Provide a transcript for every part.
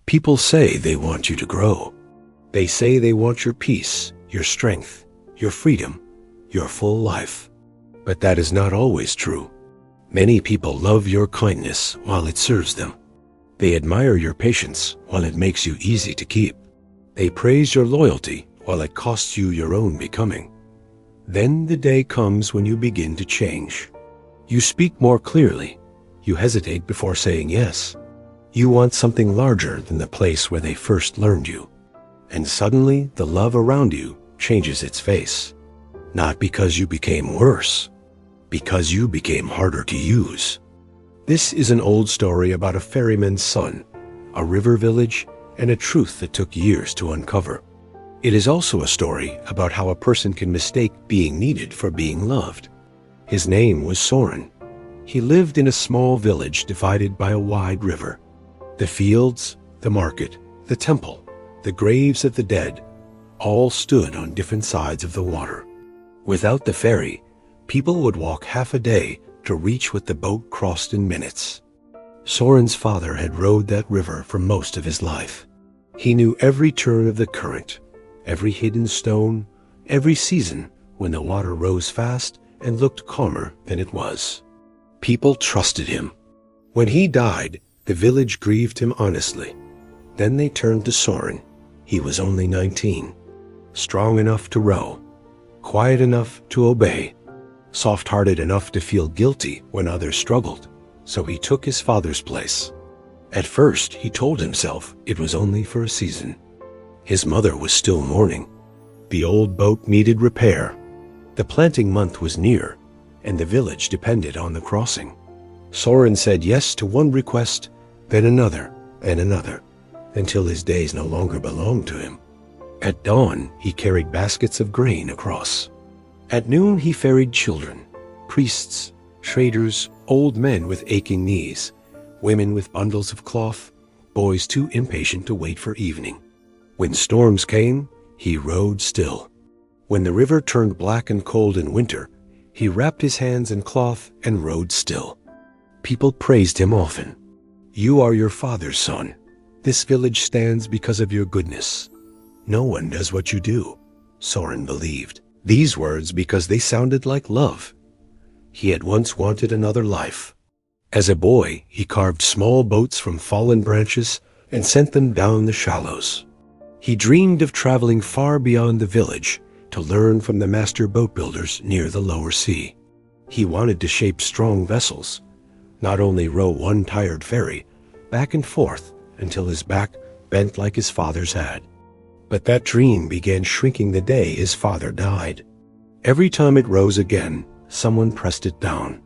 People say they want you to grow. They say they want your peace, your strength, your freedom, your full life. But that is not always true. Many people love your kindness while it serves them. They admire your patience while it makes you easy to keep. They praise your loyalty while it costs you your own becoming. Then the day comes when you begin to change. You speak more clearly. You hesitate before saying yes. You want something larger than the place where they first learned you. And suddenly the love around you changes its face. Not because you became worse, because you became harder to use. This is an old story about a ferryman's son, a river village, and a truth that took years to uncover. It is also a story about how a person can mistake being needed for being loved. His name was Soren. He lived in a small village divided by a wide river. The fields, the market, the temple, the graves of the dead, all stood on different sides of the water. Without the ferry, people would walk half a day to reach what the boat crossed in minutes. Soren's father had rowed that river for most of his life. He knew every turn of the current, every hidden stone, every season when the water rose fast and looked calmer than it was. People trusted him. When he died, the village grieved him honestly. Then they turned to Soren. He was only 19, strong enough to row, quiet enough to obey, soft-hearted enough to feel guilty when others struggled, so he took his father's place. At first, he told himself it was only for a season. His mother was still mourning. The old boat needed repair. The planting month was near, and the village depended on the crossing. Soren said yes to one request, then another and another, until his days no longer belonged to him. At dawn, he carried baskets of grain across. At noon, he ferried children, priests, traders, old men with aching knees, women with bundles of cloth, boys too impatient to wait for evening. When storms came, he rowed still. When the river turned black and cold in winter, he wrapped his hands in cloth and rowed still. People praised him often. "You are your father's son. This village stands because of your goodness." "No one does what you do," Soren believed. These words because they sounded like love. He had once wanted another life. As a boy, he carved small boats from fallen branches and sent them down the shallows. He dreamed of traveling far beyond the village to learn from the master boat builders near the lower sea. He wanted to shape strong vessels, not only row one tired ferry back and forth until his back bent like his father's had. But that dream began shrinking the day his father died. Every time it rose again, someone pressed it down.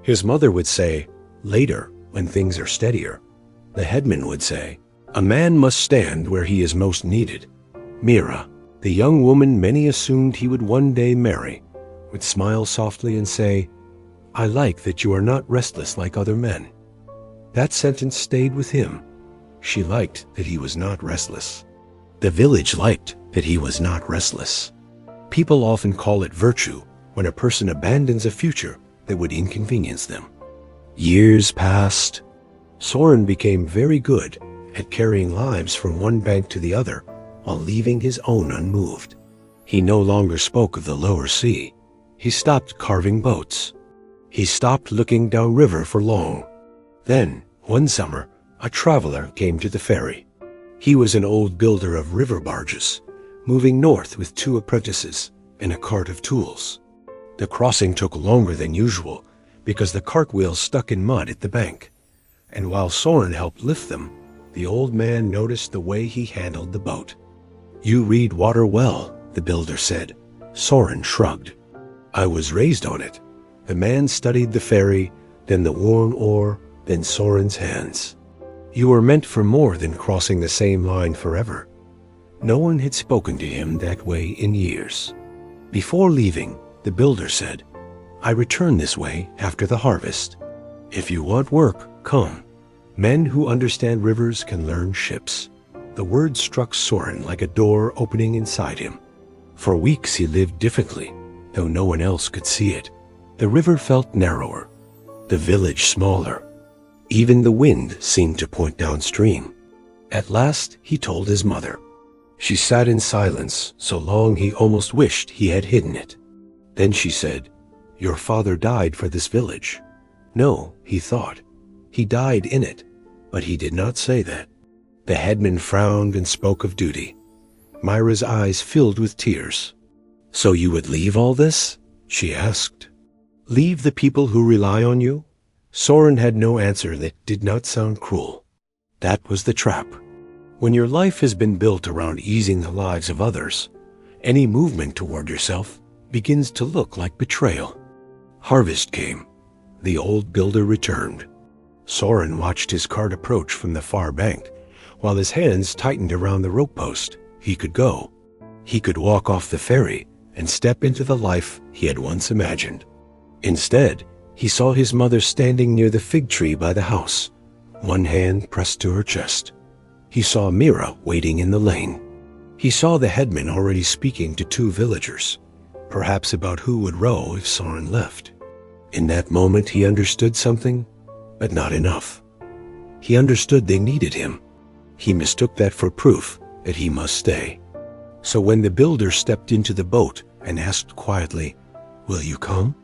His mother would say, "Later, when things are steadier." The headman would say, "A man must stand where he is most needed." Mira, the young woman many assumed he would one day marry, would smile softly and say, "I like that you are not restless like other men." That sentence stayed with him. She liked that he was not restless. The village liked that he was not restless. People often call it virtue when a person abandons a future that would inconvenience them. Years passed. Soren became very good at carrying lives from one bank to the other while leaving his own unmoved. He no longer spoke of the lower sea. He stopped carving boats. He stopped looking downriver for long. Then, one summer, a traveler came to the ferry. He was an old builder of river barges, moving north with 2 apprentices and a cart of tools. The crossing took longer than usual because the cart wheels stuck in mud at the bank, and while Soren helped lift them, the old man noticed the way he handled the boat. "You read water well," the builder said. Soren shrugged. "I was raised on it." The man studied the ferry, then the worn oar, then Soren's hands. "You were meant for more than crossing the same line forever." No one had spoken to him that way in years. Before leaving, the builder said, "I return this way after the harvest. If you want work, come. Men who understand rivers can learn ships." The word struck Soren like a door opening inside him. For weeks he lived differently, though no one else could see it. The river felt narrower, the village smaller. Even the wind seemed to point downstream. At last he told his mother. She sat in silence so long he almost wished he had hidden it. Then she said, "Your father died for this village." No, he thought. He died in it, but he did not say that. The headman frowned and spoke of duty. Myra's eyes filled with tears. "So you would leave all this?" she asked. "Leave the people who rely on you?" Soren had no answer that did not sound cruel. That was the trap. When your life has been built around easing the lives of others, any movement toward yourself begins to look like betrayal. Harvest came. The old builder returned. Soren watched his cart approach from the far bank. While his hands tightened around the rope post, he could go. He could walk off the ferry and step into the life he had once imagined. Instead, he saw his mother standing near the fig tree by the house, one hand pressed to her chest. He saw Mira waiting in the lane. He saw the headman already speaking to 2 villagers, perhaps about who would row if Soren left. In that moment he understood something, but not enough. He understood they needed him. He mistook that for proof that he must stay. So when the builder stepped into the boat and asked quietly, "Will you come?"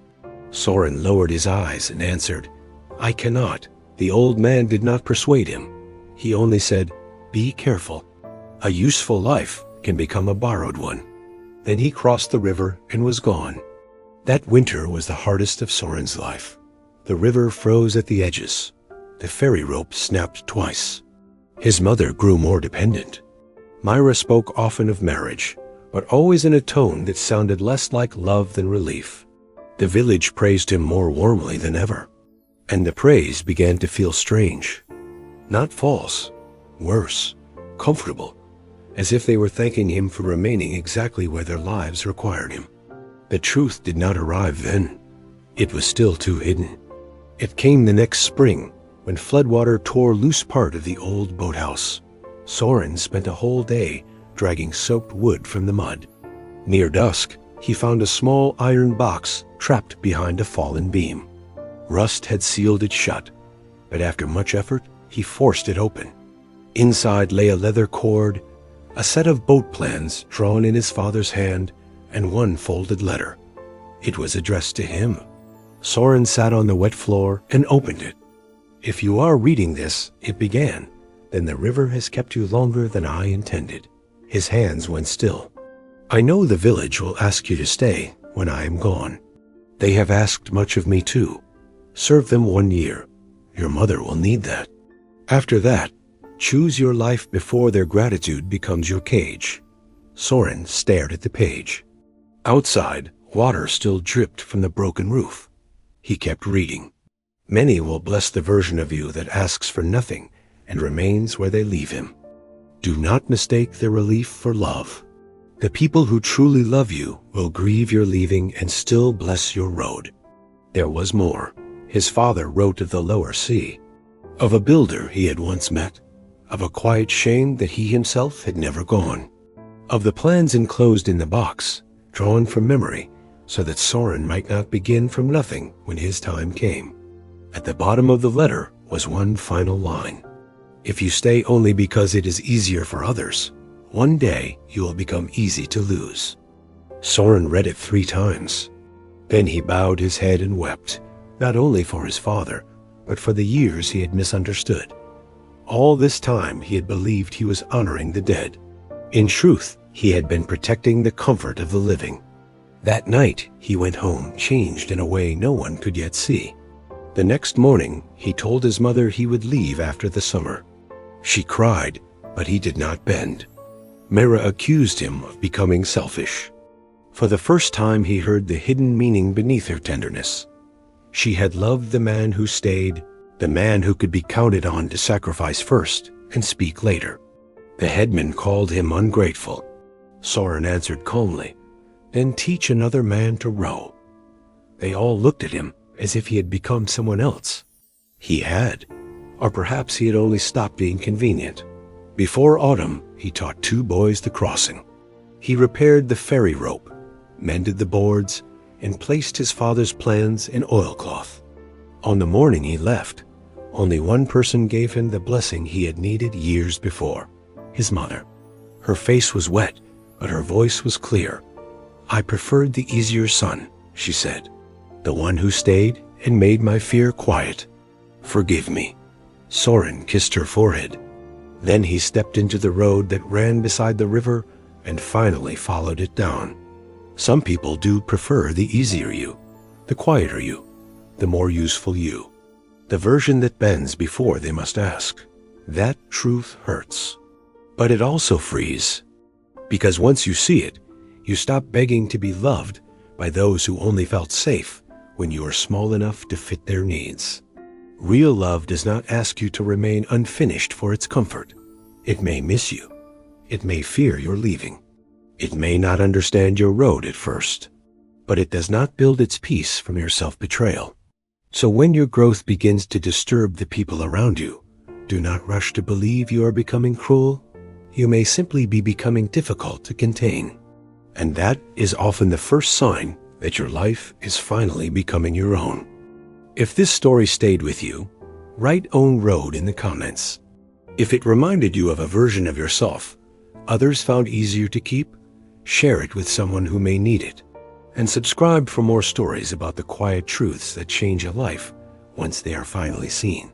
Soren lowered his eyes and answered, "I cannot." The old man did not persuade him. He only said, "Be careful. A useful life can become a borrowed one." Then he crossed the river and was gone. That winter was the hardest of Soren's life. The river froze at the edges. The ferry rope snapped twice. His mother grew more dependent. Myra spoke often of marriage, but always in a tone that sounded less like love than relief. The village praised him more warmly than ever, and the praise began to feel strange. Not false, worse, comfortable, as if they were thanking him for remaining exactly where their lives required him. The truth did not arrive then. It was still too hidden. It came the next spring, when floodwater tore loose part of the old boathouse. Soren spent a whole day dragging soaked wood from the mud. Near dusk, he found a small iron box trapped behind a fallen beam. Rust had sealed it shut, but after much effort, he forced it open. Inside lay a leather cord, a set of boat plans drawn in his father's hand, and one folded letter. It was addressed to him. Soren sat on the wet floor and opened it. "If you are reading this," it began, "then the river has kept you longer than I intended." His hands went still. "I know the village will ask you to stay when I am gone. They have asked much of me too. Serve them 1 year. Your mother will need that. After that, choose your life before their gratitude becomes your cage." Soren stared at the page. Outside, water still dripped from the broken roof. He kept reading. "Many will bless the version of you that asks for nothing and remains where they leave him. Do not mistake their relief for love. The people who truly love you will grieve your leaving and still bless your road." There was more. His father wrote of the lower sea, of a builder he had once met, of a quiet shame that he himself had never gone, of the plans enclosed in the box, drawn from memory, so that Soren might not begin from nothing when his time came. At the bottom of the letter was one final line. "If you stay only because it is easier for others, one day you will become easy to lose." Soren read it 3 times. Then he bowed his head and wept, not only for his father, but for the years he had misunderstood. All this time he had believed he was honoring the dead. In truth, he had been protecting the comfort of the living. That night, he went home changed in a way no one could yet see. The next morning, he told his mother he would leave after the summer. She cried, but he did not bend. Mira accused him of becoming selfish. For the first time he heard the hidden meaning beneath her tenderness. She had loved the man who stayed, the man who could be counted on to sacrifice first and speak later. The headman called him ungrateful. Soren answered calmly, "Then teach another man to row." They all looked at him as if he had become someone else. He had, or perhaps he had only stopped being convenient. Before autumn, he taught 2 boys the crossing. He repaired the ferry rope, mended the boards, and placed his father's plans in oilcloth. On the morning he left, Only one person gave him the blessing he had needed years before: his mother. Her face was wet, but her voice was clear. "I preferred the easier son," she said, "the one who stayed and made my fear quiet. Forgive me." Soren kissed her forehead. Then he stepped into the road that ran beside the river and finally followed it down. Some people do prefer the easier you, the quieter you, the more useful you, the version that bends before they must ask. That truth hurts. But it also frees, because once you see it, you stop begging to be loved by those who only felt safe when you were small enough to fit their needs. Real love does not ask you to remain unfinished for its comfort. It may miss you. It may fear your leaving. It may not understand your road at first, but it does not build its peace from your self-betrayal. So when your growth begins to disturb the people around you, do not rush to believe you are becoming cruel. You may simply be becoming difficult to contain. And that is often the first sign that your life is finally becoming your own. If this story stayed with you, write "own road" in the comments. If it reminded you of a version of yourself others found easier to keep, share it with someone who may need it. And subscribe for more stories about the quiet truths that change a life once they are finally seen.